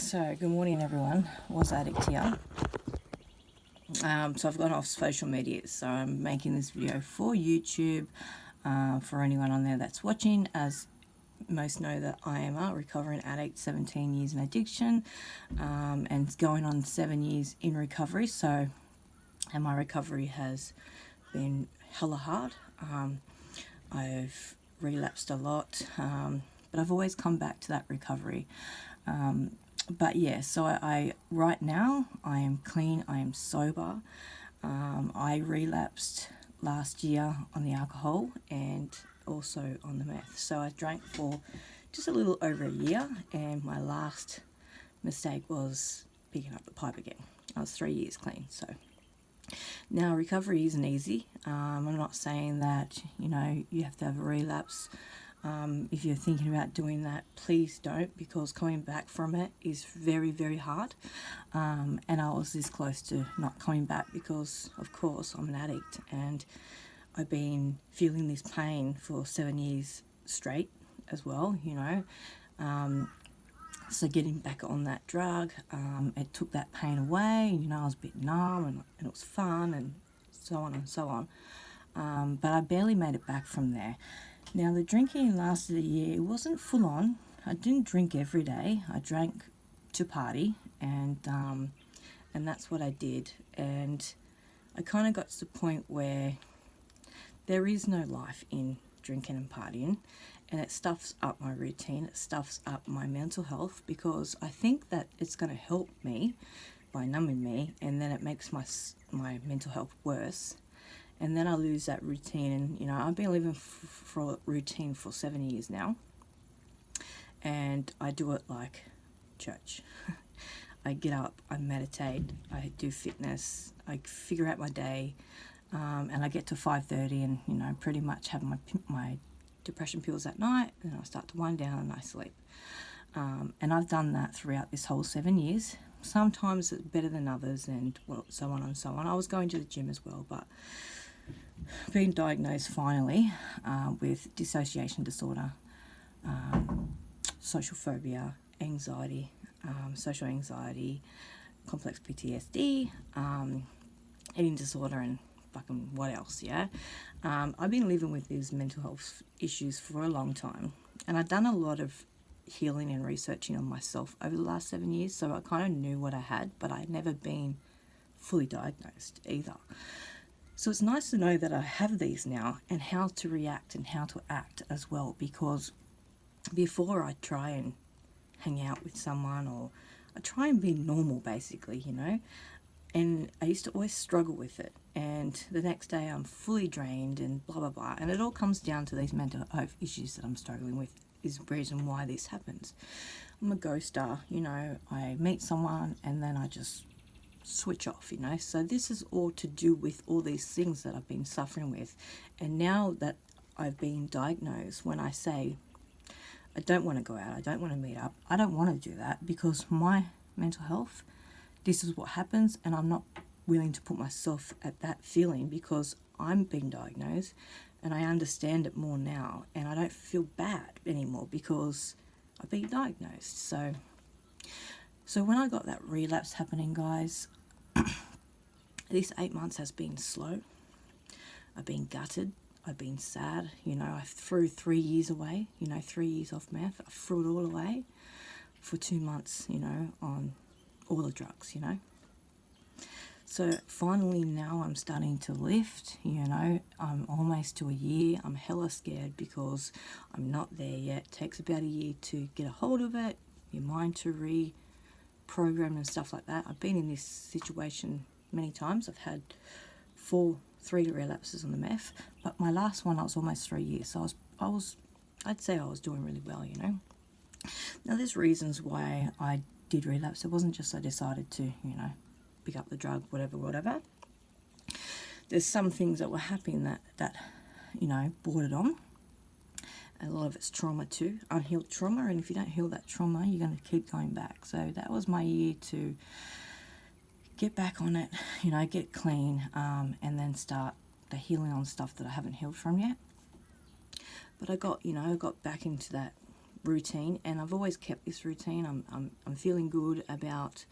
So good morning everyone, was addict here. So I've gone off social media, so I'm making this video for YouTube, for anyone on there that's watching. As most know, that I am a recovering addict, 17 years in addiction, and going on 7 years in recovery. So, and my recovery has been hella hard. I've relapsed a lot, but I've always come back to that recovery. But yeah, so I right now I am clean, I am sober. I relapsed last year on the alcohol and also on the meth. So I drank for just a little over a year, and my last mistake was picking up the pipe again. I was 3 years clean. So now recovery isn't easy. I'm not saying that, you have to have a relapse. If you're thinking about doing that, please don't, because coming back from it is very, very hard. And I was this close to not coming back because, of course, I'm an addict and I've been feeling this pain for 7 years straight as well, So getting back on that drug, it took that pain away. I was a bit numb and it was fun and so on and so on. But I barely made it back from there. Now, the drinking lasted a year. It wasn't full on. I didn't drink every day. I drank to party, and that's what I did. And I kind of got to the point where there is no life in drinking and partying, and it stuffs up my routine. It stuffs up my mental health, because I think that it's going to help me by numbing me, and then it makes my mental health worse. And then I lose that routine. And I've been living for a routine for 7 years now, and I do it like church. I get up, I meditate, I do fitness, I figure out my day, and I get to 5:30 and pretty much have my depression pills at night, and I start to wind down and I sleep. And I've done that throughout this whole 7 years. Sometimes it's better than others, and so on and so on. I was going to the gym as well, but being diagnosed finally with dissociation disorder, social phobia, anxiety, social anxiety, complex PTSD, eating disorder, and fucking what else, yeah? I've been living with these mental health issues for a long time, and I've done a lot of healing and researching on myself over the last 7 years, so I kind of knew what I had, but I'd never been fully diagnosed either. So it's nice to know that I have these now, and how to react and how to act as well, because before I try and hang out with someone, or I try and be normal basically, and I used to always struggle with it, and the next day I'm fully drained and blah blah blah, and it all comes down to these mental health issues that I'm struggling with. Is the reason why this happens. I'm a ghoster, I meet someone and then I just switch off, so this is all to do with all these things that I've been suffering with. And now that I've been diagnosed, when I say I don't want to go out, I don't want to meet up, I don't want to do that, because my mental health, this is what happens, and I'm not willing to put myself at that feeling, because I'm being diagnosed and I understand it more now, and I don't feel bad anymore because I've been diagnosed. So when I got that relapse happening, guys, this 8 months has been slow. I've been gutted. I've been sad. I threw 3 years away, 3 years off meth. I threw it all away for 2 months, on all the drugs, So finally now I'm starting to lift, I'm almost to a year. I'm hella scared because I'm not there yet. It takes about a year to get a hold of it, your mind to reprogram and stuff like that. I've been in this situation many times. I've had 3 relapses on the meth, but my last one I was almost 3 years. So I'd say I was doing really well, Now there's reasons why I did relapse. It wasn't just I decided to, pick up the drug, whatever. There's some things that were happening that brought it on. A lot of it's trauma too, unhealed trauma, and if you don't heal that trauma, you're going to keep going back. So that was my year to get back on it, get clean, and then start the healing on stuff that I haven't healed from yet. But I got back into that routine, and I've always kept this routine. I'm feeling good about,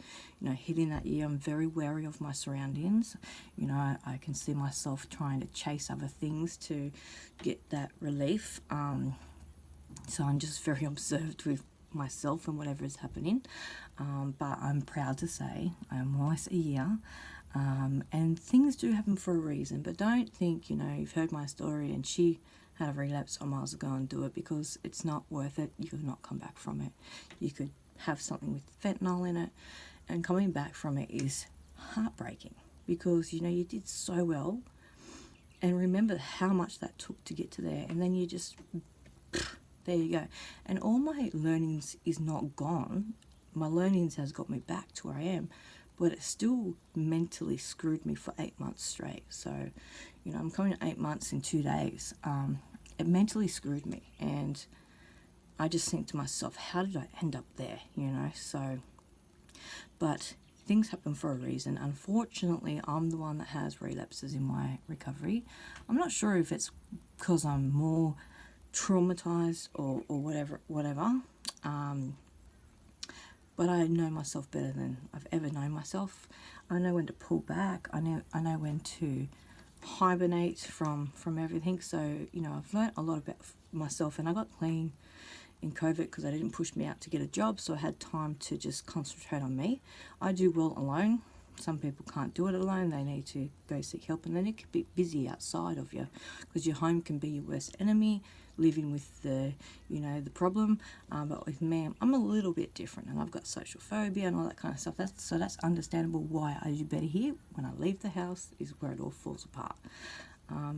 hitting that year. I'm very wary of my surroundings. I can see myself trying to chase other things to get that relief. So I'm just very observed with myself and whatever is happening. But I'm proud to say I'm almost a year. And things do happen for a reason, but don't think, you've heard my story and she had a relapse, I might as well go and do it, because it's not worth it. You could not come back from it. You could have something with fentanyl in it, and coming back from it is heartbreaking, because, you did so well, and remember how much that took to get to there, and then you just, there you go. And all my learnings is not gone. My learnings has got me back to where I am, but it still mentally screwed me for 8 months straight. So, I'm coming to 8 months in 2 days. It mentally screwed me, and I just think to myself, how did I end up there, So, but things happen for a reason. Unfortunately, I'm the one that has relapses in my recovery. I'm not sure if it's because I'm more traumatized or whatever. But I know myself better than I've ever known myself. I know when to pull back. I know when to hibernate from everything. So, I've learnt a lot about myself, and I got clean in COVID because I didn't push me out to get a job, so I had time to just concentrate on me. I do well alone. Some people can't do it alone. They need to go seek help, and then it can be busy outside of you, because your home can be your worst enemy, living with the problem. But with me, I'm a little bit different, and I've got social phobia and all that kind of stuff. That's understandable why I do better here. When I leave the house is where it all falls apart.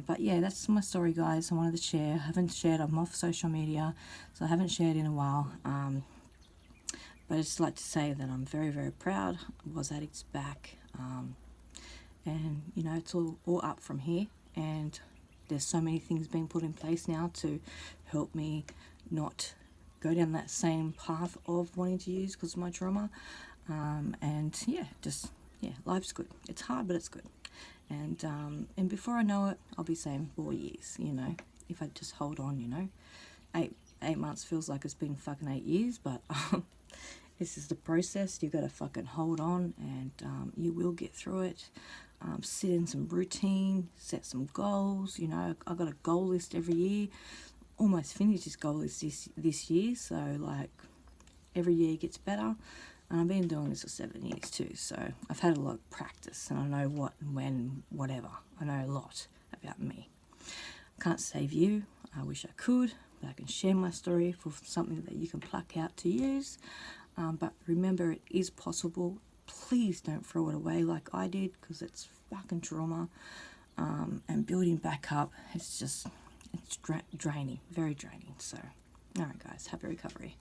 But yeah, that's my story, guys. I wanted to share. I haven't shared. I'm off social media, so I haven't shared in a while. But I'd just like to say that I'm very, very proud. I was addicts back. And, it's all up from here. And there's so many things being put in place now to help me not go down that same path of wanting to use because of my trauma. And, life's good. It's hard, but it's good. And before I know it, I'll be saying 4 years, if I just hold on, 8 months feels like it's been fucking 8 years, but this is the process. You've got to fucking hold on, and you will get through it. Sit in some routine, set some goals. I've got a goal list every year. Almost finished this goal list this year, so like every year gets better. And I've been doing this for 7 years too, so I've had a lot of practice, and I know what and when, whatever. I know a lot about me. I can't save you. I wish I could, but I can share my story for something that you can pluck out to use. But remember, it is possible. Please don't throw it away like I did, because it's fucking trauma. And building back up, it's draining, very draining. So, all right, guys, happy recovery.